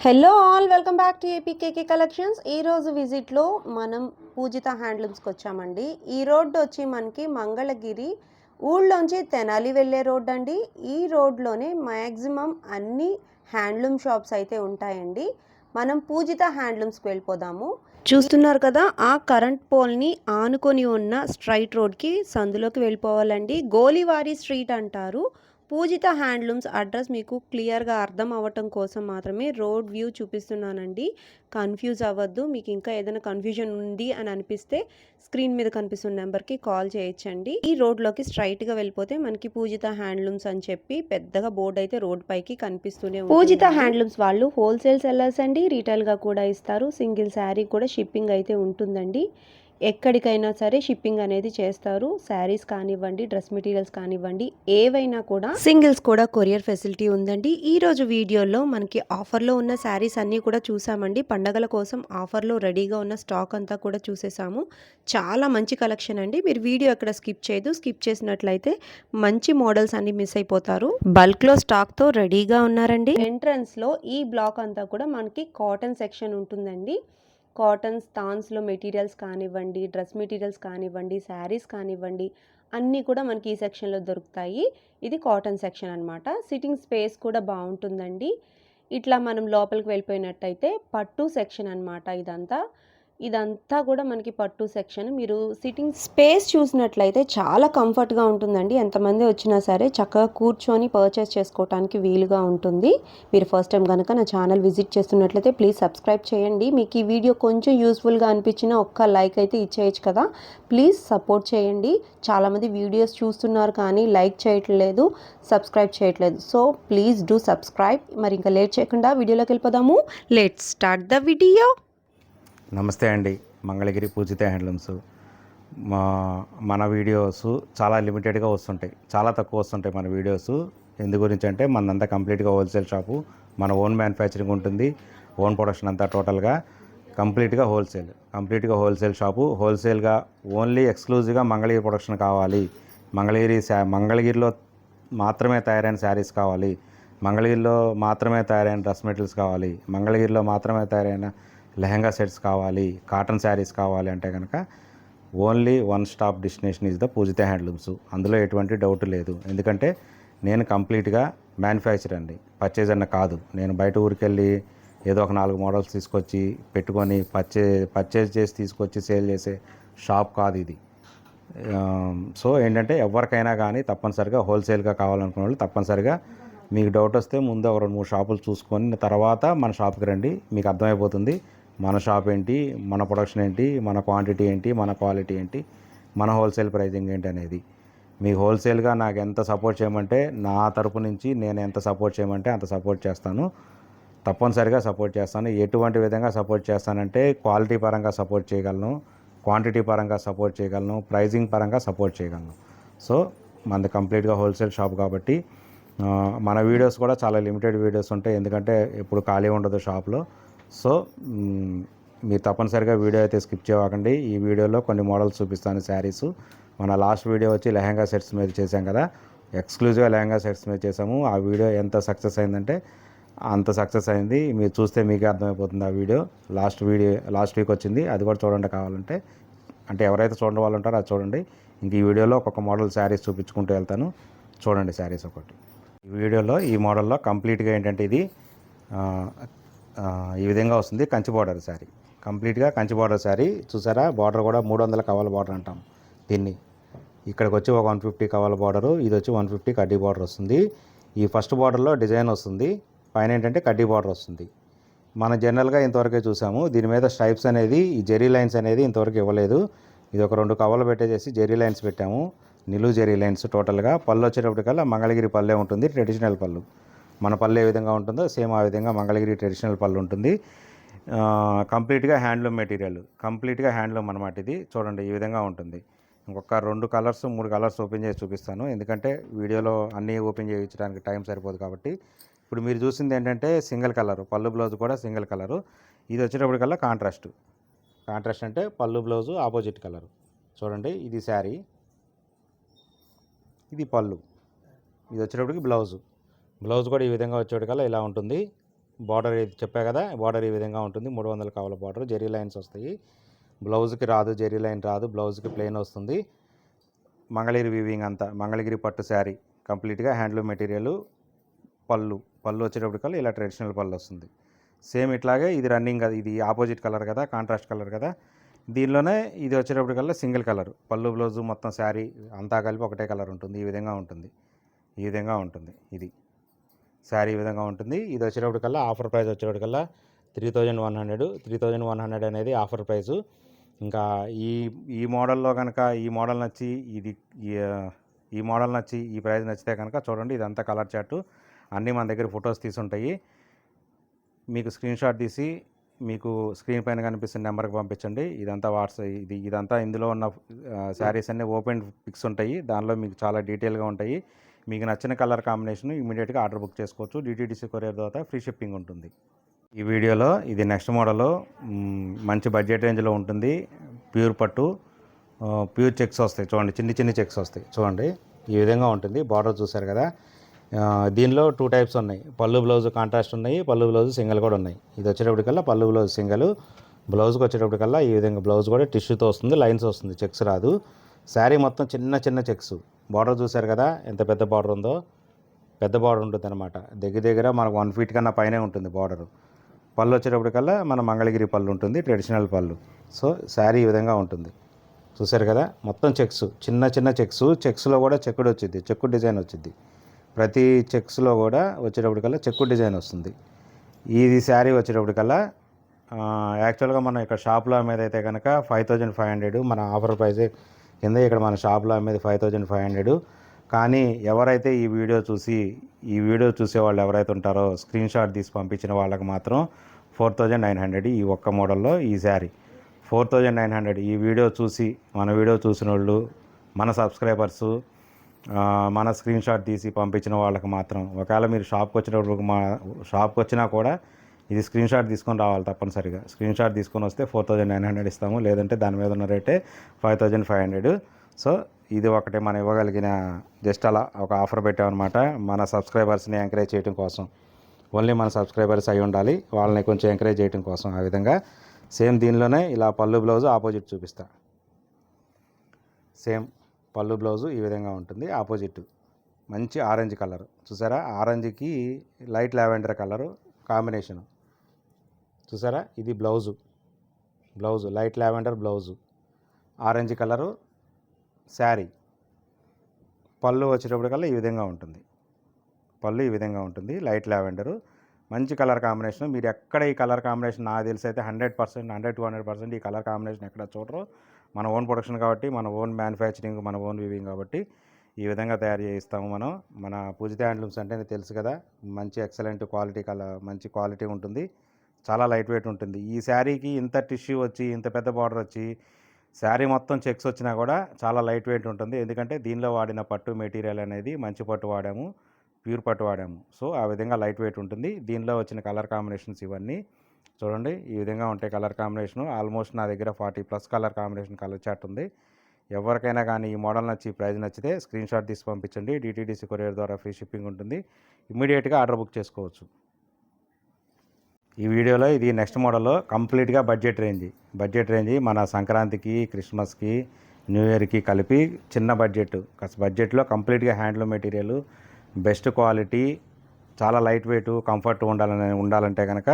Hello all, welcome back to APKK collections. ఈరోజు విజిట్లో మనం పూజిత హ్యాండ్లూమ్స్కి వచ్చామండి. ఈ రోడ్డు వచ్చి మనకి మంగళగిరి ఊళ్ళోంచి తెనాలి వెళ్ళే రోడ్డు అండి. ఈ రోడ్లోనే మ్యాక్సిమం అన్ని హ్యాండ్లూమ్ షాప్స్ అయితే ఉంటాయండి. మనం పూజిత హ్యాండ్లూమ్స్కి వెళ్ళిపోదాము. చూస్తున్నారు కదా, ఆ కరెంట్ పోల్ని ఆనుకొని ఉన్న స్ట్రైట్ రోడ్కి సందులోకి వెళ్ళిపోవాలండి. గోలివారి స్ట్రీట్ అంటారు. పూజిత హ్యాండ్లూమ్స్ అడ్రస్ మీకు క్లియర్గా అర్థం అవ్వటం కోసం మాత్రమే రోడ్ వ్యూ చూపిస్తున్నానండి. కన్ఫ్యూజ్ అవ్వద్దు. మీకు ఇంకా ఏదైనా కన్ఫ్యూజన్ ఉంది అని అనిపిస్తే స్క్రీన్ మీద కనిపిస్తున్న నెంబర్కి కాల్ చేయొచ్చండి. ఈ రోడ్లోకి స్ట్రైట్గా వెళ్ళిపోతే మనకి పూజిత హ్యాండ్లూమ్స్ అని చెప్పి పెద్దగా బోర్డు అయితే రోడ్ పైకి కనిపిస్తూనే ఉంటుంది. పూజిత హ్యాండ్లూమ్స్ వాళ్ళు హోల్సేల్ సెల్లర్స్ అండి. రీటైల్గా కూడా ఇస్తారు. సింగిల్ శారీ కూడా షిప్పింగ్ అయితే ఉంటుందండి. ఎక్కడికైనా సరే షిప్పింగ్ అనేది చేస్తారు. శారీస్ కానివ్వండి, డ్రెస్ మెటీరియల్స్ కానివ్వండి, ఏవైనా కూడా సింగిల్స్ కూడా కొరియర్ ఫెసిలిటీ ఉందండి. ఈ రోజు వీడియోలో మనకి ఆఫర్లో ఉన్న శారీస్ అన్నీ కూడా చూసామండి. పండగల కోసం ఆఫర్లో రెడీగా ఉన్న స్టాక్ అంతా కూడా చూసేసాము. చాలా మంచి కలెక్షన్ అండి. మీరు వీడియో ఎక్కడ స్కిప్ చేయదు. స్కిప్ చేసినట్లయితే మంచి మోడల్స్ అన్ని మిస్ అయిపోతారు. బల్క్లో స్టాక్తో రెడీగా ఉన్నారండి. ఎంట్రన్స్లో ఈ బ్లాక్ అంతా కూడా మనకి కాటన్ సెక్షన్ ఉంటుందండి. కాటన్స్, థాన్స్లో మెటీరియల్స్ కానివ్వండి, డ్రెస్ మెటీరియల్స్ కానివ్వండి, శారీస్ కానివ్వండి, అన్నీ కూడా మనకి ఈ సెక్షన్లో దొరుకుతాయి. ఇది కాటన్ సెక్షన్ అనమాట. సిట్టింగ్ స్పేస్ కూడా బాగుంటుందండి. ఇట్లా మనం లోపలికి వెళ్ళిపోయినట్టయితే పట్టు సెక్షన్ అనమాట. ఇదంతా కూడా మనకి పట్టు సెక్షన్. మీరు సిట్టింగ్ స్పేస్ చూసినట్లయితే చాలా కంఫర్ట్గా ఉంటుందండి. ఎంతమంది వచ్చినా సరే చక్కగా కూర్చొని పర్చేస్ చేసుకోవడానికి వీలుగా ఉంటుంది. మీరు ఫస్ట్ టైం కనుక నా ఛానల్ విజిట్ చేస్తున్నట్లయితే ప్లీజ్ సబ్స్క్రైబ్ చేయండి. మీకు ఈ వీడియో కొంచెం యూస్ఫుల్గా అనిపించిన ఒక్క లైక్ అయితే ఇచ్చేయచ్చు కదా. ప్లీజ్ సపోర్ట్ చేయండి. చాలామంది వీడియోస్ చూస్తున్నారు కానీ లైక్ చేయట్లేదు, సబ్స్క్రైబ్ చేయట్లేదు. So please do subscribe. మరి ఇంకా లేట్ చేయకుండా వీడియోలోకి వెళ్ళిపోదాము. Let's start the video. నమస్తే అండి, మంగళగిరి పూజిత హ్యాండ్లూమ్స్. మన వీడియోస్ చాలా లిమిటెడ్గా వస్తుంటాయి, చాలా తక్కువ వస్తుంటాయి మన వీడియోస్. ఎందు గురించి అంటే మనంతా కంప్లీట్గా హోల్సేల్ షాపు, మన ఓన్ మ్యానుఫ్యాక్చరింగ్ ఉంటుంది, ఓన్ ప్రొడక్షన్ అంతా టోటల్గా కంప్లీట్గా హోల్సేల్ షాపు. హోల్సేల్గా ఓన్లీ ఎక్స్క్లూజివ్గా మంగళగిరి ప్రొడక్షన్ కావాలి, మంగళగిరిలో మాత్రమే తయారైన శారీస్ కావాలి, మంగళగిరిలో మాత్రమే తయారైన డ్రెస్ మెటీరియల్స్ కావాలి, మంగళగిరిలో మాత్రమే తయారైన లెహంగా సెట్స్ కావాలి, కాటన్ శారీస్ కావాలి అంటే కనుక only one stop destination is the Pujitha handlooms. అందులో ఎటువంటి డౌట్ లేదు. ఎందుకంటే నేను కంప్లీట్గా మ్యానుఫ్యాక్చర్ అండి, పర్చేజ్ అన్న కాదు. నేను బయట ఊరికెళ్ళి ఏదో ఒక 4 మోడల్స్ తీసుకొచ్చి పెట్టుకొని పర్చేజ్ చేసి తీసుకొచ్చి సేల్ చేసే షాప్ కాదు ఇది. సో ఏంటంటే ఎవరికైనా కానీ తప్పనిసరిగా హోల్సేల్గా కావాలనుకున్న వాళ్ళు తప్పనిసరిగా మీకు డౌట్ వస్తే ముందు ఒక 2-3 షాపులు చూసుకొని తర్వాత మన షాప్కి రండి. మీకు అర్థమైపోతుంది మన షాప్ ఏంటి, మన ప్రొడక్షన్ ఏంటి, మన క్వాంటిటీ ఏంటి, మన క్వాలిటీ ఏంటి, మన హోల్సేల్ ప్రైజింగ్ ఏంటి అనేది. మీకు హోల్సేల్గా నాకు ఎంత సపోర్ట్ చేయమంటే, నా తరపు నుంచి నేను ఎంత సపోర్ట్ చేయమంటే అంత సపోర్ట్ చేస్తాను. తప్పనిసరిగా సపోర్ట్ చేస్తాను. ఎటువంటి విధంగా సపోర్ట్ చేస్తానంటే క్వాలిటీ పరంగా సపోర్ట్ చేయగలను, క్వాంటిటీ పరంగా సపోర్ట్ చేయగలను, ప్రైజింగ్ పరంగా సపోర్ట్ చేయగలను. సో మనది కంప్లీట్గా హోల్సేల్ షాప్ కాబట్టి మన వీడియోస్ కూడా చాలా లిమిటెడ్ వీడియోస్ ఉంటాయి. ఎందుకంటే ఎప్పుడు ఖాళీ ఉండదు షాప్లో. సో మీరు తప్పనిసరిగా వీడియో అయితే స్కిప్ చేయకండి. ఈ వీడియోలో కొన్ని మోడల్స్ చూపిస్తాను శారీస్. మన లాస్ట్ వీడియో వచ్చి లెహంగా సెట్స్ మీద చేసాం కదా, ఎక్స్క్లూజివ్గా లెహంగా సెట్స్ మీద చేసాము. ఆ వీడియో ఎంత సక్సెస్ అయిందంటే అంత సక్సెస్ అయింది. మీరు చూస్తే మీకే అర్థమైపోతుంది. ఆ వీడియో లాస్ట్ వీక్ వచ్చింది, అది కూడా చూడండి కావాలంటే. అంటే ఎవరైతే చూడండి వాళ్ళు ఉంటారో అది చూడండి. ఇంక ఈ వీడియోలో ఒక్కొక్క మోడల్ శారీస్ చూపించుకుంటూ వెళ్తాను. చూడండి శారీస్ ఒకటి. ఈ వీడియోలో ఈ మోడల్లో కంప్లీట్గా ఏంటంటే ఇది ఈ విధంగా వస్తుంది. కంచి బార్డర్ శారీ, కంప్లీట్గా కంచి బార్డర్ శారీ. చూసారా, బార్డర్ కూడా 300 కవల బార్డర్ అంటాం దీన్ని. ఇక్కడికి వచ్చి ఒక 150 కవల బార్డరు, ఇది వచ్చి 150 కడ్డీ బార్డర్ వస్తుంది. ఈ ఫస్ట్ బార్డర్లో డిజైన్ వస్తుంది, పైన ఏంటంటే కడ్డీ బార్డర్ వస్తుంది. మనం జనరల్గా ఇంతవరకే చూసాము. దీని మీద స్ట్రైప్స్ అనేది, ఈ జెరీ లైన్స్ అనేది ఇంతవరకు ఇవ్వలేదు. ఇది ఒక 2 కవర్లు పెట్టేసి జెరీ లైన్స్ పెట్టాము, నిలువు జెరీ లైన్స్. టోటల్గా పళ్ళు వచ్చేటప్పటికల్లా మంగళగిరి పల్లె ఉంటుంది, ట్రెడిషనల్ పళ్ళు. మన పళ్ళు ఏ విధంగా ఉంటుందో సేమ్ ఆ విధంగా మంగళగిరి ట్రెడిషనల్ పళ్ళు ఉంటుంది. కంప్లీట్గా హ్యాండ్లూమ్ మెటీరియల్, కంప్లీట్గా హ్యాండ్లూమ్ అనమాట ఇది. చూడండి ఈ విధంగా ఉంటుంది. ఇంకొక 2 కలర్స్ 3 కలర్స్ ఓపెన్ చేసి చూపిస్తాను, ఎందుకంటే వీడియోలో అన్నీ ఓపెన్ చేయించడానికి టైం సరిపోదు కాబట్టి. ఇప్పుడు మీరు చూసింది ఏంటంటే సింగిల్ కలరు, పళ్ళు బ్లౌజ్ కూడా సింగిల్ కలరు. ఇది వచ్చేటప్పటికల్లా కాంట్రాస్ట్ అంటే పళ్ళు బ్లౌజు ఆపోజిట్ కలరు. చూడండి, ఇది శారీ, ఇది పళ్ళు, ఇది వచ్చేటప్పటికి బ్లౌజ్ కూడా ఈ విధంగా వచ్చేటికల్లా ఇలా ఉంటుంది. బార్డర్ చెప్పా కదా, బార్డర్ ఈ విధంగా ఉంటుంది. 300 కావాల బార్డర్, జెరీ లైన్స్ వస్తాయి. బ్లౌజ్కి రాదు, జెరీ లైన్ రాదు, బ్లౌజ్కి ప్లెయిన్ వస్తుంది. మంగళగిరి వీవింగ్ అంతా, మంగళగిరి పట్టు శారీ కంప్లీట్గా హ్యాండ్లూమ్ మెటీరియల్. పళ్ళు వచ్చేటప్పటికల్లా ఇలా ట్రెడిషనల్ పళ్ళు వస్తుంది. సేమ్ ఇట్లాగే ఇది రన్నింగ్, ఇది ఆపోజిట్ కలర్ కదా, కాంట్రాస్ట్ కలర్ కదా. దీనిలోనే ఇది వచ్చేటప్పటికల్లా సింగిల్ కలర్, పళ్ళు బ్లౌజు మొత్తం శారీ అంతా కలిపి ఒకటే కలర్ ఉంటుంది. ఈ విధంగా ఉంటుంది, ఈ విధంగా ఉంటుంది. ఇది శారీ ఈ విధంగా ఉంటుంది. ఇది వచ్చేటప్పటికల్లా ఆఫర్ ప్రైస్ వచ్చేటప్పటికల్లా 3100 అనేది ఆఫర్ ప్రైసు. ఇంకా ఈ మోడల్లో కనుక ఈ మోడల్ నచ్చి ఈ మోడల్ నచ్చి ఈ ప్రైస్ నచ్చితే కనుక చూడండి, ఇదంతా కలర్ చార్టు, అన్నీ మన దగ్గర ఫొటోస్ తీసుంటాయి. మీకు స్క్రీన్ షాట్ తీసి మీకు స్క్రీన్ పైన కనిపిస్తున్న నెంబర్కి పంపించండి. ఇదంతా ఇదంతా ఇందులో ఉన్న శారీస్ అన్నీ ఓపెన్ పిక్స్ ఉంటాయి. దానిలో మీకు చాలా డీటెయిల్గా ఉంటాయి. మీకు నచ్చిన కలర్ కాంబినేషన్ ఇమీడియట్గా ఆర్డర్ బుక్ చేసుకోవచ్చు. DTDC కొరియర్ ద్వారా ఫ్రీ షిప్పింగ్ ఉంటుంది. ఈ వీడియోలో ఇది నెక్స్ట్ మోడల్, మంచి బడ్జెట్ రేంజ్లో ఉంటుంది. ప్యూర్ పట్టు, ప్యూర్ చెక్స్ వస్తాయి చూడండి, చిన్ని చెక్స్ వస్తాయి చూడండి. ఈ విధంగా ఉంటుంది. బార్డర్ చూసారు కదా. దీనిలో 2 టైప్స్ ఉన్నాయి. పళ్ళు బ్లౌజ్ కాంట్రాస్ట్ ఉన్నాయి, పళ్ళు బ్లౌజ్ సింగిల్ కూడా ఉన్నాయి. ఇది వచ్చేటప్పటికల్లా పళ్ళు బ్లౌజ్ సింగిల్, బ్లౌజ్కి వచ్చేటప్పటికల్లా ఈ విధంగా బ్లౌజ్ కూడా టిష్యూతో వస్తుంది, లైన్స్ వస్తుంది, చెక్స్ రాదు. శారీ మొత్తం చిన్న చెక్స్. బార్డర్ చూసారు కదా ఎంత పెద్ద బార్డర్ ఉందో, పెద్ద బార్డర్ ఉంటుంది అనమాట. దగ్గర మనకు 1 ఫీట్ కన్నా పైనే ఉంటుంది బార్డరు. పళ్ళు వచ్చేటప్పటికల్లా మన మంగళగిరి పళ్ళు ఉంటుంది, ట్రెడిషనల్ పళ్ళు. సో శారీ ఈ విధంగా ఉంటుంది. చూసారు కదా, మొత్తం చెక్స్, చిన్న చెక్స్. చెక్స్లో కూడా చెక్కుడు వచ్చింది, చెక్కు డిజైన్ వచ్చింది. ప్రతి చెక్స్లో కూడా వచ్చేటప్పటికల్లా చెక్కు డిజైన్ వస్తుంది. ఇది శారీ వచ్చేటప్పటికల్లా యాక్చువల్గా మనం ఇక్కడ షాప్లో అమ్మేది అయితే కనుక 5500, మన ఆఫర్ ప్రైస్ కింద ఇక్కడ మన షాప్లో అమ్మేది 5500. కానీ ఎవరైతే ఈ వీడియో చూసే వాళ్ళు ఎవరైతే ఉంటారో స్క్రీన్ షాట్ తీసి పంపించిన వాళ్ళకి మాత్రం 4900 ఈ ఒక్క మోడల్లో ఈ శారీ 4900. ఈ వీడియో చూసి మన వీడియో చూసిన వాళ్ళు, మన సబ్స్క్రైబర్సు, మన స్క్రీన్ షాట్ తీసి పంపించిన వాళ్ళకి మాత్రం, ఒకవేళ మీరు షాప్కి వచ్చినా కూడా ఇది స్క్రీన్ షాట్ తీసుకొని రావాలి తప్పనిసరిగా. స్క్రీన్ షాట్ తీసుకొని వస్తే 4900 ఇస్తాము, లేదంటే దాని మీద ఉన్న రేటే 5500. సో ఇది ఒకటే మనం ఇవ్వగలిగిన, జస్ట్ అలా ఒక ఆఫర్ పెట్టామన్నమాట మన సబ్స్క్రైబర్స్ని ఎంకరేజ్ చేయడం కోసం. ఓన్లీ మన సబ్స్క్రైబర్స్ అయి ఉండాలి, వాళ్ళని కొంచెం ఎంకరేజ్ చేయడం కోసం. ఆ విధంగా సేమ్ దీనిలోనే ఇలా పళ్ళు బ్లౌజు ఆపోజిట్ చూపిస్తా. సేమ్ పళ్ళు బ్లౌజు ఈ విధంగా ఉంటుంది. ఆపోజిట్ మంచి ఆరెంజ్ కలర్ చూసారా, ఆరెంజ్కి లైట్ లావెండర్ కలరు కాంబినేషను చూసారా. ఇది blouse light lavender blouse, orange colour sari. పళ్ళు వచ్చేటప్పటికల్లా ఈ విధంగా ఉంటుంది. పళ్ళు ఈ విధంగా ఉంటుంది, లైట్ లావెండరు, మంచి కలర్ కాంబినేషన్. మీరు ఎక్కడ ఈ కలర్ కాంబినేషన్ నాకు తెలిసి అయితే 100%, 100-200% ఈ కలర్ కాంబినేషన్ ఎక్కడ చూడరు. మన ఓన్ ప్రొడక్షన్ కాబట్టి, మన ఓన్ మ్యానుఫ్యాక్చరింగ్, మన ఓన్ వీవింగ్ కాబట్టి ఈ విధంగా తయారు చేయిస్తాము మనం. మన పూజిత హ్యాండ్లూమ్స్ అంటే తెలుసు కదా, మంచి ఎక్సలెంట్ క్వాలిటీ మంచి క్వాలిటీ ఉంటుంది, చాలా లైట్ వెయిట్ ఉంటుంది. ఈ శారీకి ఇంత టిష్యూ వచ్చి, ఇంత పెద్ద బార్డర్ వచ్చి, శారీ మొత్తం చెక్స్ వచ్చినా కూడా చాలా లైట్ వెయిట్ ఉంటుంది. ఎందుకంటే దీనిలో వాడిన పట్టు మెటీరియల్ అనేది మంచి పట్టు వాడాము, ప్యూర్ పట్టు వాడాము. సో ఆ విధంగా లైట్ వెయిట్ ఉంటుంది. దీనిలో వచ్చిన కలర్ కాంబినేషన్స్ ఇవన్నీ చూడండి, ఈ విధంగా ఉంటాయి కలర్ కాంబినేషను. ఆల్మోస్ట్ నా దగ్గర 40+ కలర్ కాంబినేషన్ కలర్ చార్ట్ ఉంది. ఎవరికైనా కానీ ఈ మోడల్ నచ్చి, ప్రైస్ నచ్చితే స్క్రీన్ షాట్ తీసి పంపించండి. DTDC కొరియర్ ద్వారా ఫ్రీ షిప్పింగ్ ఉంటుంది. ఇమ్మీడియట్గా ఆర్డర్ బుక్ చేసుకోవచ్చు. ఈ వీడియోలో ఇది నెక్స్ట్ మోడల్లో కంప్లీట్గా బడ్జెట్ రేంజ్ మన సంక్రాంతికి, క్రిస్మస్కి, న్యూ ఇయర్కి కలిపి చిన్న బడ్జెట్లో కంప్లీట్గా హ్యాండ్లూమ్ మెటీరియల్, బెస్ట్ క్వాలిటీ, చాలా లైట్ వెయిట్, కంఫర్ట్ ఉండాలంటే కనుక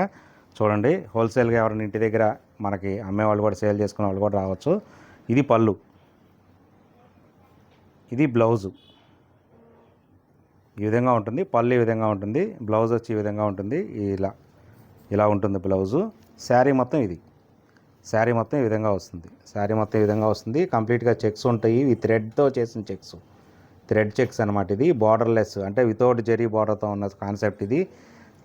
చూడండి. హోల్సేల్గా ఎవరైనా ఇంటి దగ్గర మనకి అమ్మేవాళ్ళు కూడా, సేల్ చేసుకునే వాళ్ళు కూడా రావచ్చు. ఇది పళ్ళు, ఇది బ్లౌజు ఈ విధంగా ఉంటుంది. పళ్ళు ఈ విధంగా ఉంటుంది, బ్లౌజ్ వచ్చి ఈ విధంగా ఉంటుంది. ఇలా ఉంటుంది బ్లౌజు. శారీ మొత్తం ఈ విధంగా వస్తుంది. కంప్లీట్గా చెక్స్ ఉంటాయి. ఈ థ్రెడ్తో చేసిన థ్రెడ్ చెక్స్ అనమాట. ఇది బార్డర్లెస్, అంటే వితౌట్ జరీ బార్డర్తో ఉన్న కాన్సెప్ట్ ఇది.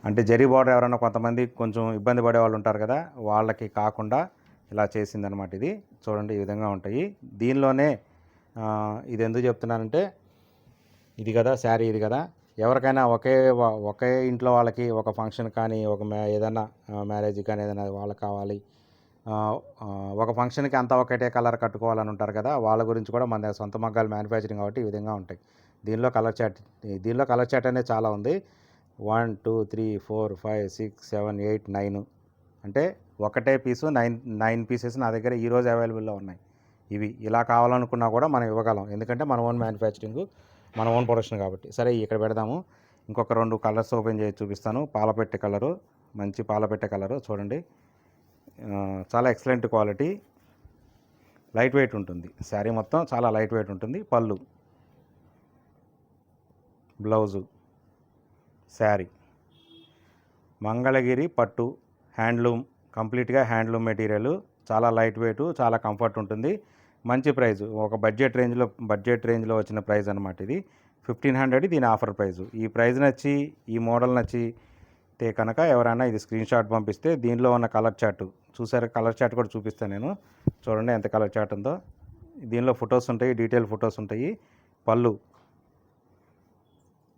అంటే జరీ బార్డర్ ఎవరైనా కొంతమంది కొంచెం ఇబ్బంది పడే వాళ్ళు ఉంటారు కదా, వాళ్ళకి కాకుండా ఇలా చేసిందనమాట. ఇది చూడండి, ఈ విధంగా ఉంటాయి. దీనిలోనే ఇది ఎందుకు చెప్తున్నానంటే, ఇది కదా శారీ, ఇది కదా ఎవరికైనా ఒకే ఇంట్లో వాళ్ళకి ఒక ఫంక్షన్ కానీ, ఏదైనా మ్యారేజ్ కానీ ఏదైనా వాళ్ళకి కావాలి, ఒక ఫంక్షన్కి అంతా ఒకటే కలర్ కట్టుకోవాలని ఉంటారు కదా, వాళ్ళ గురించి కూడా మన సొంత మగ్గాలు మ్యానుఫ్యాక్చరింగ్ కాబట్టి ఈ విధంగా ఉంటాయి. దీనిలో కలర్ చాట్ అనేది చాలా ఉంది. 1 2 3 4 5 6 7 8 9 అంటే ఒకటే పీసు 9 పీసెస్ నా దగ్గర ఈరోజు అవైలబుల్లో ఉన్నాయి. ఇవి ఇలా కావాలనుకున్నా కూడా మనం ఇవ్వగలం, ఎందుకంటే మన ఓన్ మ్యానుఫ్యాక్చరింగ్, మన ఓన్ ప్రొడక్షన్ కాబట్టి. సరే ఇక్కడ పెడదాము. ఇంకొక 2 కలర్స్ ఓపెన్ చేసి చూపిస్తాను. పాలపెట్టె కలరు, మంచి పాలపెట్టె కలరు చూడండి. చాలా ఎక్సలెంట్ క్వాలిటీ, లైట్ వెయిట్ ఉంటుంది. శారీ మొత్తం చాలా లైట్ వెయిట్ ఉంటుంది. పళ్ళు, బ్లౌజు, శారీ మంగళగిరి పట్టు హ్యాండ్లూమ్, కంప్లీట్గా హ్యాండ్లూమ్ మెటీరియల్, చాలా లైట్ వెయిట్, చాలా కంఫర్ట్ ఉంటుంది. మంచి ప్రైజు, ఒక బడ్జెట్ రేంజ్లో వచ్చిన ప్రైస్ అనమాట. ఇది 1500 దీని ఆఫర్ ప్రైజు. ఈ ప్రైజ్ నచ్చి, ఈ మోడల్ నచ్చితే కనుక ఎవరైనా ఇది స్క్రీన్ షాట్ పంపిస్తే దీనిలో ఉన్న కలర్ చార్ట్ చూసారు, కలర్ చార్ట్ కూడా చూపిస్తాను నేను. చూడండి ఎంత కలర్ చార్ట్ ఉందో. దీనిలో ఫొటోస్ ఉంటాయి, డీటెయిల్ ఫొటోస్ ఉంటాయి. పళ్ళు,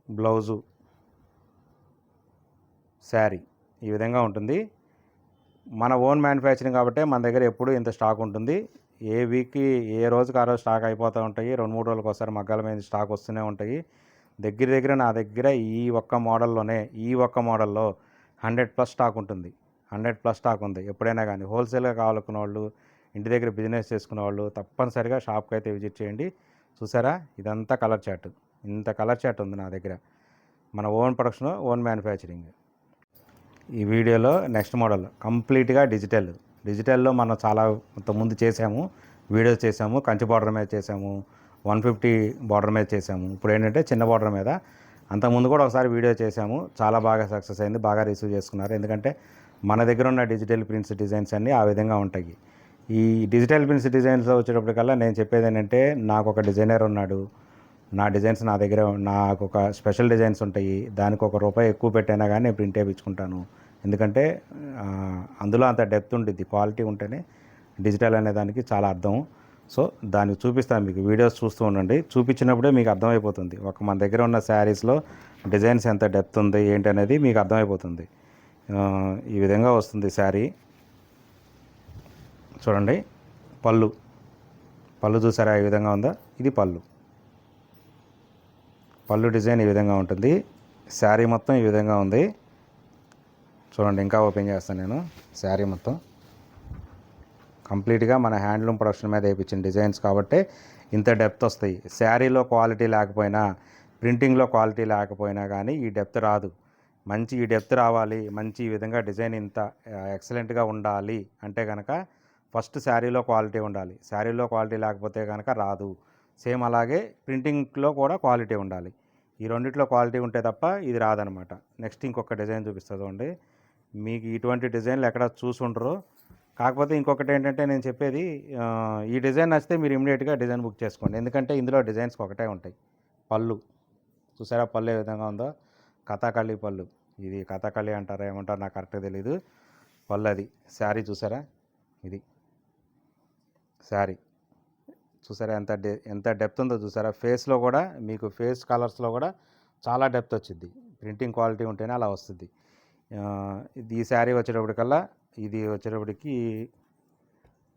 బ్లౌజు, శారీ ఈ విధంగా ఉంటుంది. మన ఓన్ మ్యానుఫ్యాక్చరింగ్ కాబట్టి మన దగ్గర ఎప్పుడు ఇంత స్టాక్ ఉంటుంది. ఏ వీక్కి ఏ రోజుకి ఆ రోజు స్టాక్ అయిపోతూ ఉంటాయి. 2-3 రోజులకు ఒకసారి మగ్గాల మీద స్టాక్ వస్తూనే ఉంటాయి. దగ్గర నా దగ్గర ఈ ఒక్క మోడల్లో 100+ స్టాక్ ఉంటుంది. 100+ స్టాక్ ఉంది. ఎప్పుడైనా కానీ హోల్సేల్గా కావాలనుకున్న వాళ్ళు, ఇంటి దగ్గర బిజినెస్ చేసుకునే వాళ్ళు తప్పనిసరిగా షాప్కి అయితే విజిట్ చేయండి. చూసారా, ఇదంతా కలర్ చార్ట్. ఇంత కలర్ చార్ట్ ఉంది నా దగ్గర. మన ఓన్ ప్రొడక్షన్, ఓన్ మ్యానుఫ్యాక్చరింగ్. ఈ వీడియోలో నెక్స్ట్ మోడల్ కంప్లీట్గా డిజిటల్లో మనం చాలా ముందు చేసాము, వీడియోస్ చేసాము. కంచి బార్డర్ మీద చేసాము, 150 బార్డర్ మీద చేసాము. ఇప్పుడు ఏంటంటే చిన్న బార్డర్ మీద. అంతకుముందు కూడా ఒకసారి వీడియో చేసాము, చాలా బాగా సక్సెస్ అయింది, బాగా రిసీవ్ చేసుకున్నారు. ఎందుకంటే మన దగ్గర ఉన్న డిజిటల్ ప్రింట్స్ డిజైన్స్ అన్నీ ఆ విధంగా ఉంటాయి. ఈ డిజిటల్ ప్రింట్స్ డిజైన్స్లో వచ్చేటప్పటికల్లా నేను చెప్పేది ఏంటంటే, నాకు ఒక డిజైనర్ ఉన్నాడు, నా డిజైన్స్ నా దగ్గర, నాకు ఒక స్పెషల్ డిజైన్స్ ఉంటాయి. దానికి ₹1 ఎక్కువ పెట్టైనా కానీ నేను ప్రింట్ వేయించుకుంటాను. ఎందుకంటే అందులో అంత డెప్త్ ఉంటుంది. క్వాలిటీ ఉంటేనే డిజిటల్ అనే దానికి చాలా అర్థం. సో దానికి చూపిస్తాను మీకు, వీడియోస్ చూస్తూ ఉండండి. చూపించినప్పుడే మీకు అర్థమైపోతుంది మన దగ్గర ఉన్న శారీస్లో డిజైన్స్ ఎంత డెప్త్ ఉంది ఏంటి అనేది మీకు అర్థమైపోతుంది. ఈ విధంగా వస్తుంది శారీ. చూడండి, పళ్ళు చూసారా ఈ విధంగా ఉందా. ఇది పళ్ళు డిజైన్ ఈ విధంగా ఉంటుంది. శారీ మొత్తం ఈ విధంగా ఉంది. చూడండి, ఇంకా ఓపెన్ చేస్తాను నేను. శారీ మొత్తం కంప్లీట్గా మన హ్యాండ్లూమ్ ప్రొడక్షన్ మీద వేయించిన డిజైన్స్ కాబట్టి ఇంత డెప్త్ వస్తాయి. శారీలో క్వాలిటీ లేకపోయినా, ప్రింటింగ్లో క్వాలిటీ లేకపోయినా కానీ ఈ డెప్త్ రాదు. మంచి ఈ డెప్త్ రావాలి, మంచి ఈ విధంగా డిజైన్ ఇంత ఎక్సలెంట్గా ఉండాలి అంటే కనుక ఫస్ట్ శారీలో క్వాలిటీ ఉండాలి. శారీలో క్వాలిటీ లేకపోతే కనుక రాదు. సేమ్ అలాగే ప్రింటింగ్లో కూడా క్వాలిటీ ఉండాలి. ఈ రెండిట్లో క్వాలిటీ ఉంటే తప్ప ఇది రాదనమాట. నెక్స్ట్ ఇంకొక డిజైన్ చూపిస్తుంది చూడండి. మీకు ఇటువంటి డిజైన్లు ఎక్కడ చూసుండరు. కాకపోతే ఇంకొకటి ఏంటంటే నేను చెప్పేది, ఈ డిజైన్ నచ్చితే మీరు ఇమీడియట్గా డిజైన్ బుక్ చేసుకోండి. ఎందుకంటే ఇందులో డిజైన్స్ ఒకటే ఉంటాయి. పళ్ళు చూసారా, పళ్ళు ఏ విధంగా ఉందో. కథాకళి పళ్ళు, ఇది కథాకళి అంటారా ఏమంటారు నాకు కరెక్ట్గా తెలీదు. పళ్ళు అది. శారీ చూసారా, ఇది శారీ చూసారా ఎంత డెప్త్ ఉందో చూసారా. ఫేస్లో కూడా మీకు ఫేస్ కలర్స్లో కూడా చాలా డెప్త్ వచ్చింది. ప్రింటింగ్ క్వాలిటీ ఉంటేనే అలా వస్తుంది. ఈ శారీ వచ్చేటప్పటికల్లా, ఇది వచ్చేటప్పటికి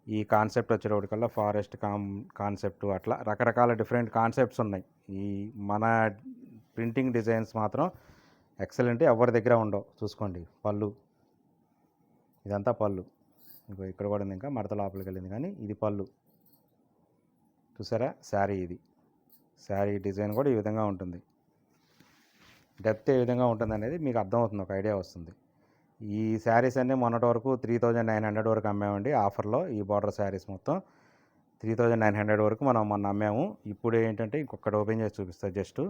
ఈ కాన్సెప్ట్ వచ్చేటప్పటికల్లా ఫారెస్ట్ కాన్సెప్ట్, అట్లా రకరకాల డిఫరెంట్ కాన్సెప్ట్స్ ఉన్నాయి. ఈ మన ప్రింటింగ్ డిజైన్స్ మాత్రం ఎక్సలెంట్, ఎవరి దగ్గర ఉండవు. చూసుకోండి, పళ్ళు ఇదంతా పళ్ళు. ఇంకో ఇక్కడ కూడా ఉంది, ఇంకా మడత లోపలికి వెళ్ళింది కానీ ఇది పళ్ళు. చూసారా, శారీ డిజైన్ కూడా ఈ విధంగా ఉంటుంది. డెప్త్ ఏ విధంగా ఉంటుంది అనేది మీకు అర్థమవుతుంది, ఒక ఐడియా వస్తుంది. ఈ శారీస్ అన్నీ మొన్నటి వరకు 3900 వరకు అమ్మామండి ఆఫర్లో. ఈ బార్డర్ శారీస్ మొత్తం 3900 వరకు మనం మొన్న అమ్మాము. ఇప్పుడు ఏంటంటే ఇంకొకటి ఓపెన్ చేసి చూపిస్తాను జస్ట్.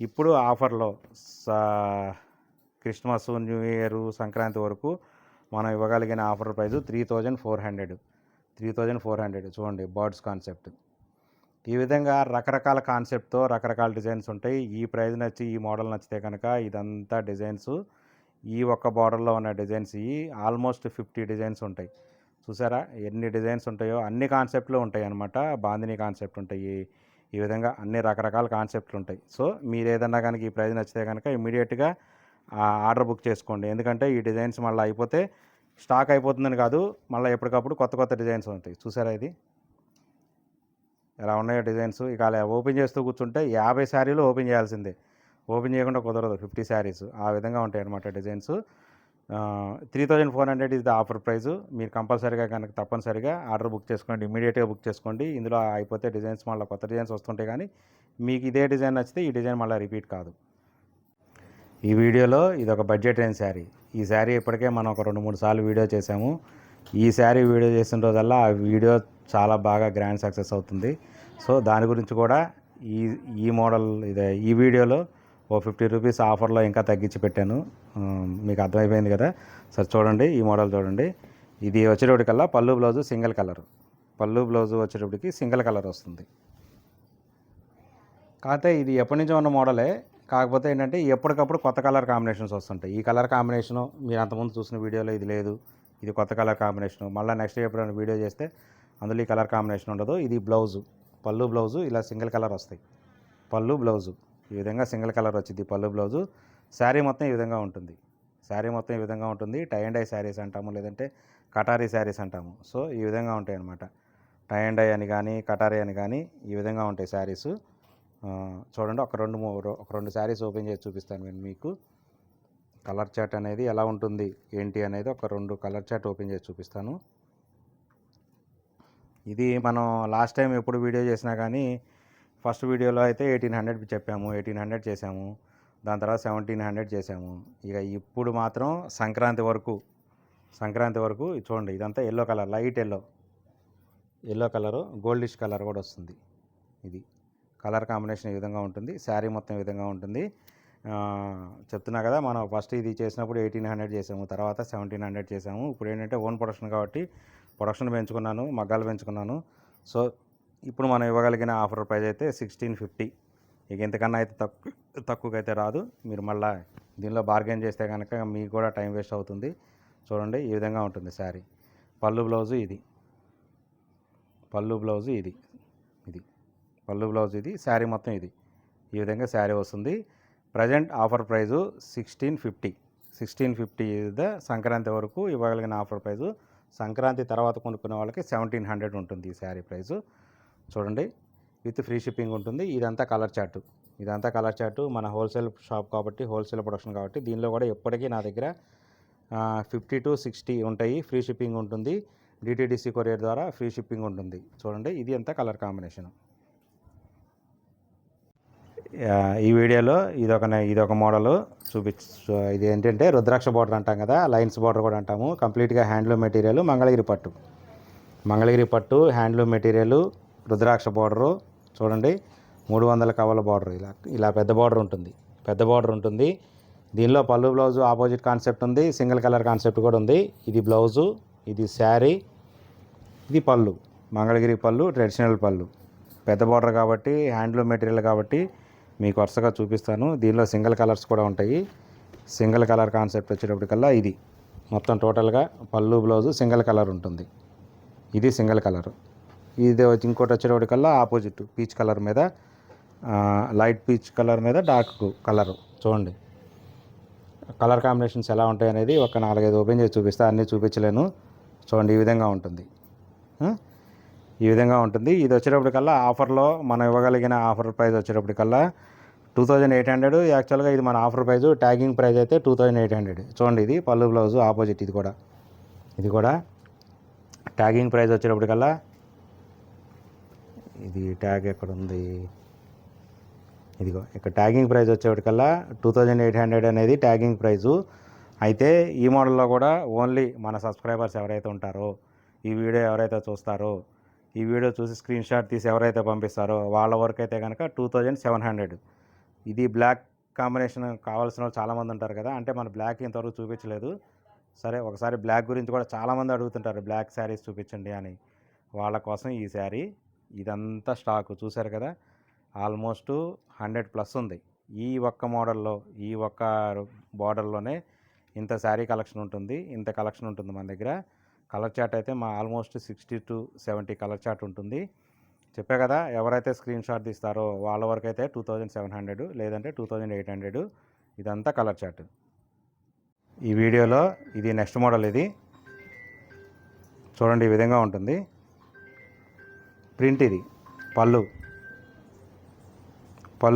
ఇప్పుడు ఆఫర్లో క్రిస్మస్, న్యూ ఇయర్, సంక్రాంతి వరకు మనం ఇవ్వగలిగిన ఆఫర్ ప్రైస్ 3400. చూడండి, బర్డ్స్ కాన్సెప్ట్. ఈ విధంగా రకరకాల కాన్సెప్ట్తో రకరకాల డిజైన్స్ ఉంటాయి. ఈ ప్రైస్ నచ్చి, ఈ మోడల్ నచ్చితే కనుక ఇదంతా డిజైన్స్, ఈ ఒక్క బార్డర్లో ఉన్న డిజైన్స్ ఆల్మోస్ట్ 50 డిజైన్స్ ఉంటాయి. చూసారా ఎన్ని డిజైన్స్ ఉంటాయో. అన్ని కాన్సెప్ట్లు ఉంటాయి అన్నమాట. బాందిని కాన్సెప్ట్ ఉంటాయి, ఈ విధంగా అన్ని రకరకాల కాన్సెప్ట్లు ఉంటాయి. సో మీరు ఏదన్నా కనుక ఈ ప్రైస్ నచ్చితే కనుక ఇమీడియట్గా ఆర్డర్ బుక్ చేసుకోండి. ఎందుకంటే ఈ డిజైన్స్ మళ్ళీ అయిపోతే స్టాక్ అయిపోతుందని కాదు, మళ్ళీ ఎప్పటికప్పుడు కొత్త డిజైన్స్ ఉంటాయి. చూసారా ఇది ఎలా ఉన్నాయో డిజైన్స్. ఇక అలా ఓపెన్ చేస్తూ కూర్చుంటే 50 శారీలు ఓపెన్ చేయాల్సిందే. ఓపెన్ చేయకుండా కుదరదు 50 శారీస్ ఆ విధంగా ఉంటాయి అన్నమాట డిజైన్స్. 3400 ఇది ఆఫర్ ప్రైస్. మీరు కంపల్సరీగా కనుక తప్పనిసరిగా ఆర్డర్ బుక్ చేసుకోండి, ఇమీడియట్గా బుక్ చేసుకోండి. ఇందులో అయిపోతే డిజైన్స్ మళ్ళీ కొత్త డిజైన్స్ వస్తుంటాయి, కానీ మీకు ఇదే డిజైన్ నచ్చితే ఈ డిజైన్ మళ్ళీ రిపీట్ కాదు. ఈ వీడియోలో ఇది ఒక బడ్జెట్ రేంజ్ శారీ. ఈ శారీ ఇప్పటికే మనం ఒక 2-3 సార్లు వీడియో చేసాము. ఈ శారీ వీడియో చేసిన రోజల్లా ఆ వీడియో చాలా బాగా గ్రాండ్ సక్సెస్ అవుతుంది. సో దాని గురించి కూడా ఈ మోడల్ ఈ వీడియోలో ఓ 50 రూపీస్ ఆఫర్లో ఇంకా తగ్గించి పెట్టాను. మీకు అర్థమైపోయింది కదా. సరే చూడండి, ఈ మోడల్ చూడండి. ఇది వచ్చేటప్పటికల్లా పళ్ళు బ్లౌజు సింగిల్ కలర్. పళ్ళు బ్లౌజు వచ్చేటప్పటికి సింగిల్ కలర్ వస్తుంది. కాకపోతే ఇది ఎప్పటి నుంచో ఉన్న మోడలే. కాకపోతే ఏంటంటే ఎప్పటికప్పుడు కొత్త కలర్ కాంబినేషన్స్ వస్తుంటాయి. ఈ కలర్ కాంబినేషను మీరు అంతకుముందు చూసిన వీడియోలో ఇది లేదు, ఇది కొత్త కలర్ కాంబినేషను. మళ్ళీ నెక్స్ట్ ఎప్పుడైనా వీడియో చేస్తే అందులో ఈ కలర్ కాంబినేషన్ ఉండదు. ఇది బ్లౌజు, పళ్ళు బ్లౌజు ఇలా సింగిల్ కలర్ వస్తాయి. పళ్ళు బ్లౌజు ఈ విధంగా సింగిల్ కలర్ వచ్చింది పళ్ళు బ్లౌజు. శారీ మొత్తం ఈ విధంగా ఉంటుంది. శారీ మొత్తం ఈ విధంగా ఉంటుంది. టై అండ్ డై శారీస్ అంటాము, లేదంటే కటారీ శారీస్ అంటాము. సో ఈ విధంగా ఉంటాయి అన్నమాట. టై అండ్ డై అని కానీ కటారీ అని కానీ ఈ విధంగా ఉంటాయి శారీస్. చూడండి, ఒక రెండు శారీస్ ఓపెన్ చేసి చూపిస్తాను నేను మీకు. కలర్ చార్ట్ అనేది ఎలా ఉంటుంది ఏంటి అనేది ఒక 2 కలర్ చార్ట్ ఓపెన్ చేసి చూపిస్తాను. ఇది మనం లాస్ట్ టైం ఎప్పుడు వీడియో చేసినా కానీ ఫస్ట్ వీడియోలో అయితే 1800 చెప్పాము, 1800 చేసాము. దాని తర్వాత 1700 చేసాము. ఇక ఇప్పుడు మాత్రం సంక్రాంతి వరకు చూడండి, ఇదంతా yellow colour, light yellow colour, goldish colour కూడా వస్తుంది. ఇది కలర్ కాంబినేషన్ ఈ విధంగా ఉంటుంది. శారీ మొత్తం ఈ విధంగా ఉంటుంది. చెప్తున్నా కదా, మనం ఫస్ట్ ఇది చేసినప్పుడు 1800 చేసాము, తర్వాత 1700 చేసాము. ఇప్పుడు ఏంటంటే ఓన్ ప్రొడక్షన్ కాబట్టి ప్రొడక్షన్ పెంచుకున్నాను, మగ్గాలు పెంచుకున్నాను. సో ఇప్పుడు మనం ఇవ్వగలిగిన ఆఫర్ ప్రైస్ అయితే 1650. ఇక ఇంతకన్నా అయితే తక్కువకి అయితే రాదు. మీరు మళ్ళీ దీనిలో బార్గెన్ చేస్తే కనుక మీకు కూడా టైం వేస్ట్ అవుతుంది. చూడండి, ఈ విధంగా ఉంటుంది శారీ. పళ్ళు బ్లౌజు ఇది, పళ్ళు బ్లౌజు ఇది పళ్ళు బ్లౌజ్ ఇది, శారీ మొత్తం ఇది. ఈ విధంగా శారీ వస్తుంది. ప్రజెంట్ ఆఫర్ ప్రైజు 1650 ఇది సంక్రాంతి వరకు ఇవ్వగలిగిన ఆఫర్ ప్రైజు. సంక్రాంతి తర్వాత కొనుక్కునే వాళ్ళకి 1700 ఉంటుంది ఈ శారీ ప్రైజు. చూడండి, విత్ ఫ్రీ షిప్పింగ్ ఉంటుంది. ఇదంతా కలర్ చార్టు. మన హోల్సేల్ షాప్ కాబట్టి, హోల్సేల్ ప్రొడక్షన్ కాబట్టి దీనిలో కూడా ఎప్పటికీ నా దగ్గర 50 to 60 ఉంటాయి. ఫ్రీ షిప్పింగ్ ఉంటుంది. డిటీడీసీ కొరియర్ ద్వారా ఫ్రీ షిప్పింగ్ ఉంటుంది. చూడండి, ఇది అంతా కలర్ కాంబినేషన్. ఈ వీడియోలో ఇదొక మోడలు ఇది ఏంటంటే రుద్రాక్ష బార్డర్ అంటాం కదా, లైన్స్ బార్డర్ కూడా అంటాము. కంప్లీట్గా హ్యాండ్లూమ్ మెటీరియల్, మంగళగిరి పట్టు హ్యాండ్లూమ్ మెటీరియల్, రుద్రాక్ష బార్డరు. చూడండి, 300 కవల బార్డర్. ఇలా పెద్ద బార్డర్ ఉంటుంది. దీనిలో పళ్ళు బ్లౌజు ఆపోజిట్ కాన్సెప్ట్ ఉంది, సింగిల్ కలర్ కాన్సెప్ట్ కూడా ఉంది. ఇది బ్లౌజు, ఇది శారీ, ఇది పళ్ళు, మంగళగిరి పళ్ళు, ట్రెడిషనల్ పళ్ళు. పెద్ద బార్డర్ కాబట్టి, హ్యాండ్లూమ్ మెటీరియల్ కాబట్టి మీకు వరుసగా చూపిస్తాను. దీనిలో సింగిల్ కలర్స్ కూడా ఉంటాయి. సింగిల్ కలర్ కాన్సెప్ట్ వచ్చేటప్పటికల్లా ఇది మొత్తం టోటల్గా పళ్ళు బ్లౌజు సింగిల్ కలర్ ఉంటుంది. ఇది సింగిల్ కలర్. ఇది ఇంకోటి వచ్చేటప్పటికల్లా ఆపోజిట్ పీచ్ కలర్ మీద, లైట్ పీచ్ కలర్ మీద డార్క్ కలర్. చూడండి, కలర్ కాంబినేషన్స్ ఎలా ఉంటాయి అనేది ఒక 4-5 ఓపెన్ చేసి చూపిస్తా, అన్నీ చూపించలేను. చూడండి, ఈ విధంగా ఉంటుంది. ఇది వచ్చేటప్పటికల్లా ఆఫర్లో మనం ఇవ్వగలిగిన ఆఫర్ ప్రైస్ వచ్చేటప్పటికల్లా 2800. యాక్చువల్గా ఇది మన ఆఫర్ ప్రైజు. ట్యాగింగ్ ప్రైస్ అయితే 2800. చూడండి, ఇది పళ్ళు బ్లౌజు ఆపోజిట్. ఇది కూడా ట్యాగింగ్ ప్రైస్ వచ్చేటప్పటికల్లా, ఇది ట్యాగ్ ఎక్కడ ఉంది, ఇదిగో ఇక్కడ ట్యాగింగ్ ప్రైస్ వచ్చేటప్పటికల్లా 2800 అనేది ట్యాగింగ్ ప్రైజు. అయితే ఈ మోడల్లో కూడా ఓన్లీ మన సబ్స్క్రైబర్స్ ఎవరైతే ఉంటారో, ఈ వీడియో ఎవరైతే చూస్తారో, ఈ వీడియో చూసి స్క్రీన్ షాట్ తీసి ఎవరైతే పంపిస్తారో వాళ్ళ వరకు అయితే కనుక 2700. ఇది బ్లాక్ కాంబినేషన్ కావాల్సిన వాళ్ళు చాలామంది ఉంటారు కదా, అంటే మన బ్లాక్ ఇంతవరకు చూపించలేదు. సరే, ఒకసారి బ్లాక్ గురించి కూడా చాలామంది అడుగుతుంటారు, బ్లాక్ శారీస్ చూపించండి అని. వాళ్ళ కోసం ఈ శారీ. ఇదంతా స్టాకు చూశారు కదా, ఆల్మోస్ట్ 100+ ఉంది. ఈ ఒక్క మోడల్లో, ఈ ఒక్క బార్డర్లోనే ఇంత శారీ కలెక్షన్ ఉంటుంది మన దగ్గర. కలర్ చార్ట్ అయితే ఆల్మోస్ట్ 60 to 70 కలర్ చార్ట్ ఉంటుంది. చెప్పే కదా, ఎవరైతే స్క్రీన్ షాట్ తీస్తారో వాళ్ళ వరకు అయితే 2700, లేదంటే 2800. ఇదంతా కలర్ చార్ట్. ఈ వీడియోలో ఇది నెక్స్ట్ మోడల్. ఇది చూడండి, ఈ విధంగా ఉంటుంది ప్రింట్. ఇది పళ్ళు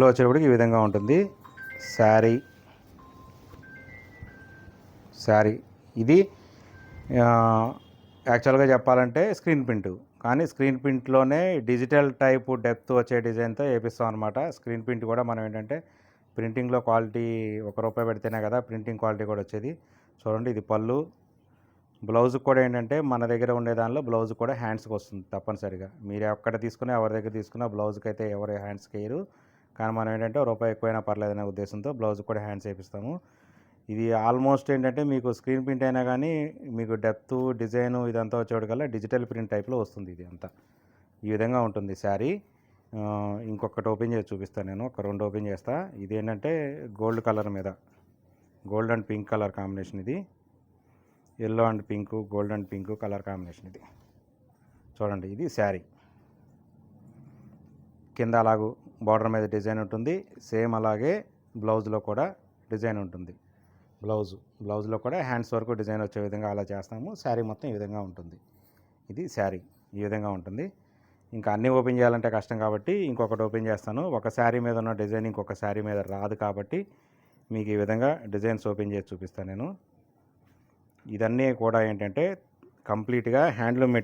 వచ్చేటప్పటికి ఈ విధంగా ఉంటుంది. శారీ ఇది యాక్చువల్గా చెప్పాలంటే స్క్రీన్ ప్రింట్, కానీ స్క్రీన్ ప్రింట్లోనే డిజిటల్ టైప్ డెప్త్ వచ్చే డిజైన్తో వేపిస్తాం అనమాట. స్క్రీన్ ప్రింట్ కూడా మనం ఏంటంటే ప్రింటింగ్లో క్వాలిటీ ₹1 పెడితేనే కదా ప్రింటింగ్ క్వాలిటీ కూడా వచ్చేది. చూడండి, ఇది పళ్ళు. బ్లౌజ్కి కూడా ఏంటంటే మన దగ్గర ఉండే దానిలో బ్లౌజ్ కూడా హ్యాండ్స్కి వస్తుంది తప్పనిసరిగా. మీరు ఎక్కడ తీసుకున్నా ఎవరి దగ్గర తీసుకున్నా బ్లౌజ్కి అయితే ఎవరు హ్యాండ్స్కి వేయరు, కానీ మనం ఏంటంటే ₹1 ఎక్కువైనా పర్లేదనే ఉద్దేశంతో బ్లౌజ్ కూడా హ్యాండ్స్ వేపిస్తాము. ఇది ఆల్మోస్ట్ ఏంటంటే మీకు స్క్రీన్ ప్రింట్ అయినా కానీ మీకు డెప్త్ డిజైను ఇదంతా వచ్చేటికల్లా డిజిటల్ ప్రింట్ టైప్లో వస్తుంది. ఇది అంతా ఈ విధంగా ఉంటుంది శారీ. ఇంకొకటి ఓపెన్ చేసి చూపిస్తాను నేను, ఒక 2 ఓపెన్ చేస్తా. ఇది ఏంటంటే గోల్డ్ కలర్ మీద gold and pink colour combination. ఇది yellow and pink, gold and pink colour combination. ఇది చూడండి, ఇది శారీ. కింద అలాగూ బార్డర్ మీద డిజైన్ ఉంటుంది, సేమ్ అలాగే బ్లౌజ్లో కూడా డిజైన్ ఉంటుంది. బ్లౌజ్లో కూడా హ్యాండ్స్ వరకు డిజైన్ వచ్చే విధంగా అలా చేస్తాము. శారీ మొత్తం ఈ విధంగా ఉంటుంది. ఇది శారీ ఈ విధంగా ఉంటుంది. ఇంకా అన్నీ ఓపెన్ చేయాలంటే కష్టం కాబట్టి ఇంకొకటి ఓపెన్ చేస్తాను. ఒక శారీ మీద ఉన్న డిజైన్ ఇంకొక శారీ మీద రాదు కాబట్టి మీకు ఈ విధంగా డిజైన్స్ ఓపెన్ చేసి చూపిస్తాను నేను. ఇదన్నీ కూడా ఏంటంటే కంప్లీట్గా హ్యాండ్లూమ్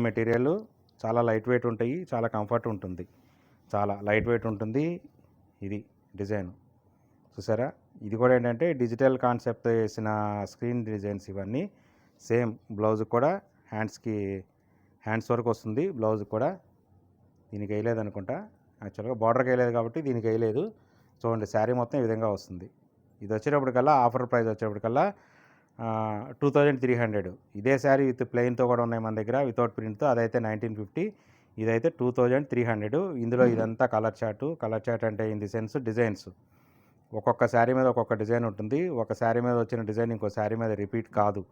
మెటీరియల్. చాలా లైట్ వెయిట్ ఉంటాయి, చాలా కంఫర్ట్ ఉంటుంది, చాలా లైట్ వెయిట్ ఉంటుంది. ఇది డిజైన్ చూసారా? ఇది కూడా ఏంటంటే డిజిటల్ కాన్సెప్ట్ వేసిన స్క్రీన్ డిజైన్స్ ఇవన్నీ. సేమ్ బ్లౌజ్ కూడా హ్యాండ్స్ వరకు వస్తుంది. బ్లౌజ్ కూడా దీనికి వేయలేదు అనుకుంటా, యాక్చువల్గా బార్డర్కి వేయలేదు కాబట్టి దీనికి వేయలేదు. చూడండి, శారీ మొత్తం ఈ విధంగా వస్తుంది. ఇది వచ్చేటప్పటికల్లా ఆఫర్ ప్రైస్ వచ్చేటప్పటికల్లా 2300. ఇదే శారీ విత్ ప్లెయిన్తో కూడా ఉన్నాయి మన దగ్గర, వితౌట్ ప్రింట్తో. అదైతే 1950, ఇదైతే 2300. ఇందులో ఇదంతా కలర్ చార్ట్ అంటే ఇన్ ది సెన్స్ డిజైన్స్. ఒక్కొక్క శారీ మీద ఒక్కొక్క డిజైన్ ఉంటుంది. ఒక శారీ మీద వచ్చిన డిజైన్ ఇంకో శారీ మీద రిపీట్ కాదు.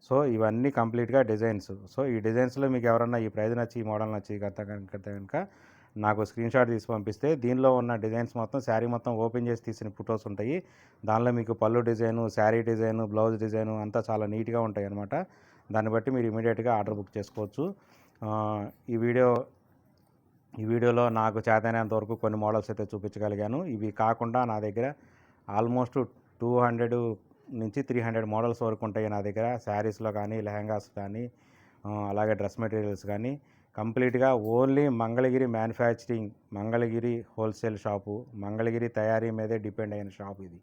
సో ఇవన్నీ కంప్లీట్గా డిజైన్స్. సో ఈ డిజైన్స్లో మీకు ఎవరన్నా ఈ ప్రైజ్ నచ్చి, ఈ మోడల్ నచ్చి కనుక నాకు స్క్రీన్ షాట్ తీసి పంపిస్తే దీనిలో ఉన్న డిజైన్స్ మొత్తం శారీ మొత్తం ఓపెన్ చేసి తీసిన ఫొటోస్ ఉంటాయి. దానిలో మీకు పళ్ళు design, sari design, blouse design అంతా చాలా నీట్గా ఉంటాయి అన్నమాట. దాన్ని బట్టి మీరు ఇమీడియట్గా ఆర్డర్ బుక్ చేసుకోవచ్చు. ఈ వీడియోలో నాకు చేతనైనంత వరకు కొన్ని మోడల్స్ అయితే చూపించగలిగాను. ఇవి కాకుండా నా దగ్గర ఆల్మోస్ట్ 200 నుంచి 300 మోడల్స్ వరకు ఉంటాయి నా దగ్గర. శారీస్లో కానీ, లెహంగాస్ కానీ, అలాగే డ్రెస్ మెటీరియల్స్ కానీ. కంప్లీట్గా only Mangalagiri manufacturing, Mangalagiri wholesale shop, Mangalagiri తయారీ మీదే డిపెండ్ అయిన షాపు ఇది.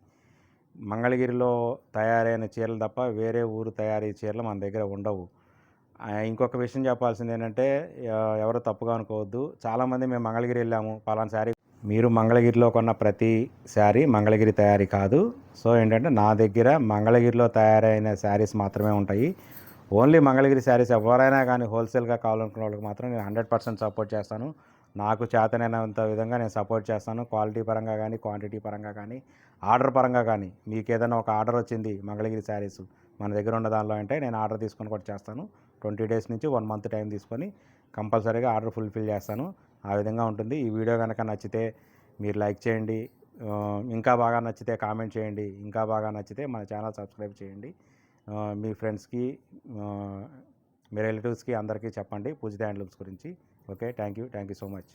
మంగళగిరిలో తయారైన చీరలు తప్ప వేరే ఊరు తయారీ చీరలు మన దగ్గర ఉండవు. ఇంకొక విషయం చెప్పాల్సింది ఏంటంటే, ఎవరు తప్పుగా అనుకోవద్దు. చాలామంది మేము మంగళగిరి వెళ్ళాము, పలానా శారీ. మీరు మంగళగిరిలో కొన్న ప్రతి శారీ మంగళగిరి తయారీ కాదు. సో ఏంటంటే నా దగ్గర మంగళగిరిలో తయారైన శారీస్ మాత్రమే ఉంటాయి. ఓన్లీ మంగళగిరి శారీస్. ఎవరైనా కానీ హోల్సేల్గా కావాలనుకున్న వాళ్ళకి మాత్రం నేను 100% సపోర్ట్ చేస్తాను. నాకు చేతనైనంత విధంగా నేను సపోర్ట్ చేస్తాను. క్వాలిటీ పరంగా కానీ, క్వాంటిటీ పరంగా కానీ, ఆర్డర్ పరంగా కానీ. మీకు ఏదైనా ఒక ఆర్డర్ వచ్చింది మంగళగిరి శారీస్ మన దగ్గర ఉన్న దానిలో అంటే నేను ఆర్డర్ తీసుకొని కూడా చేస్తాను. 20 డేస్ నుంచి 1 మంత్ టైం తీసుకొని కంపల్సరీగా ఆర్డర్ ఫుల్ఫిల్ చేస్తాను. ఆ విధంగా ఉంటుంది. ఈ వీడియో కనుక నచ్చితే మీరు లైక్ చేయండి, ఇంకా బాగా నచ్చితే కామెంట్ చేయండి, ఇంకా బాగా నచ్చితే మన ఛానల్ సబ్స్క్రైబ్ చేయండి. మీ ఫ్రెండ్స్కి, మీ రిలేటివ్స్కి అందరికీ చెప్పండి పూజిత హ్యాండ్లూమ్స్ గురించి. Okay, thank you so much.